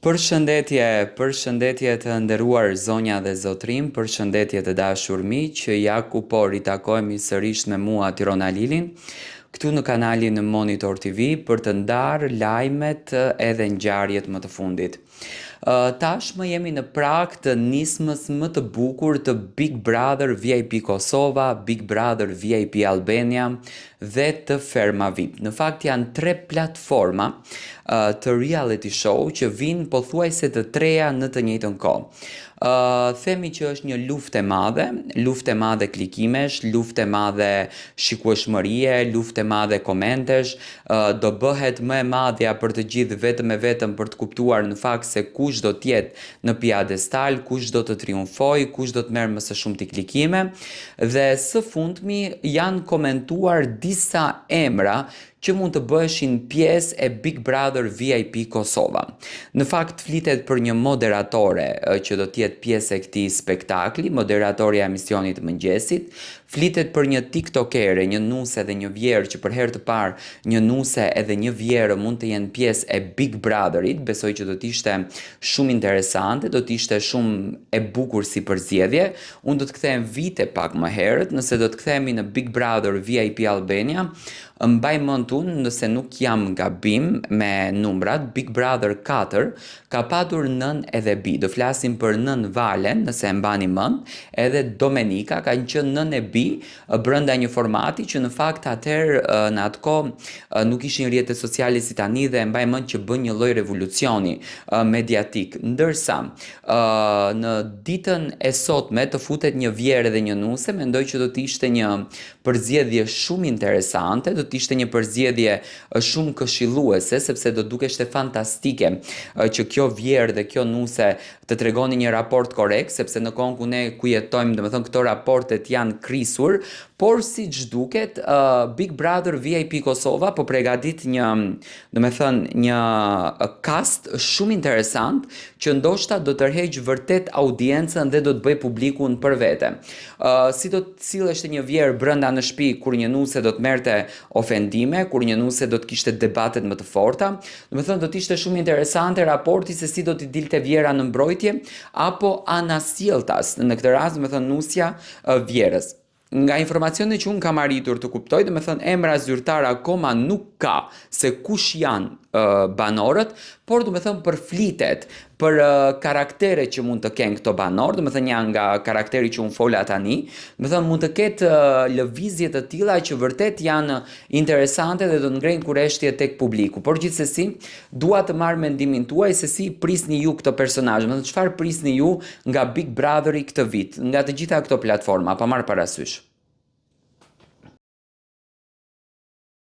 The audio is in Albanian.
Përshëndetje të nderuar zonja dhe zotrim, përshëndetje të dashur miq, ja ku po ritakohemi sërish me mua Tirona Lilin, këtu në kanalin Monitor TV për të ndarë lajmet edhe ngjarjet më të fundit. Tashmë jemi në prag të nismës më të bukur të Big Brother VIP Kosova, Big Brother VIP Albania dhe të Ferma VIP. Në fakt janë 3 platforma të reality show që vinë pothuajse të treja në të njëjtën kohë. Themi që është një luftë e madhe klikimesh, luftë e madhe shikueshmërie, luftë e madhe komentesh, do bëhet më e madhja për të gjithë vetëm e vetëm për të kuptuar në fakt se kush do t'jetë në piedestal, kush do të triumfoj, kush do të merr më së shumti klikime dhe së fundmi janë komentuar disa emra që mund të bëheshin pjesë e Big Brother VIP Kosova. Në fakt flitet për një moderatore që do t'jetë pjesë e këtij spektakli, moderatorja e emisionit të mëngjesit, flitet për një tiktokere, një nuse dhe një vjerë që për herë të parë një nuse edhe një vjerë mund të jenë pjesë e Big Brotherit, besoj që do t'ishte shumë interesante, do t'ishte shumë e bukur si përzgjedhje. Unë do të kthehem vite pak më herët, nëse do të kthehemi në Big Brother VIP Albania, mbaj mend unë nëse nuk jam gabim me numrat, Big Brother 4 ka patur nën edhe bi. Do flasim për nën Valen, nëse e mbani mend, edhe Domenika kanë qenë nën e bi brenda një formati që në fakt atëherë në atë kohë nuk ishin rrjetet sociale si tani dhe mbaj mend që bën një lloj revolucioni mediatik. Ndërsa në ditën e sotme të futet një vjerë dhe një nuse, mendoj që do të ishte një përzgjedhje shumë interesante, do të ishte një përzgjedhje shumë këshilluese, sepse do dukeshte fantastike që kjo vjerë dhe kjo nuse të tregoni një raport korrekt, sepse në kohën ku ne ku jetojmë, domethënë këto raportet janë krisur, por siç duket Big Brother VIP Kosova po përgatit një cast shumë interesant që ndoshta do tërheq vërtet audiencën dhe do të bëj publikun për vete. Si do të silleshte një vjerë brenda në shtëpi kur një nuse do të merrte ofendime, kur një nuse do të kishte debatet më të forta, domethënë do të ishte shumë interesante raporti se si do t'i dilte vjera në mbrojtje apo anasjelltas, në këtë rast domethënë nusja vjerës. Nga informacionet që unë kam arritur të kuptoj, domethënë emra zyrtar akoma nuk ka se kush janë banorët, por domethënë përflitet për karaktere që mund të kenë këto banorë, domethënë janë nga karakteri që unë fola tani, domethënë mund të ketë lëvizje të tilla që vërtet janë interesante dhe do të ngrenë kurreshtje tek publiku. Por gjithsesi, dua të marr mendimin tuaj se si prisni ju këto personazhe, domethënë çfarë prisni ju nga Big Brotheri këtë vit, nga të gjitha këto platforma, pa marr parasysh.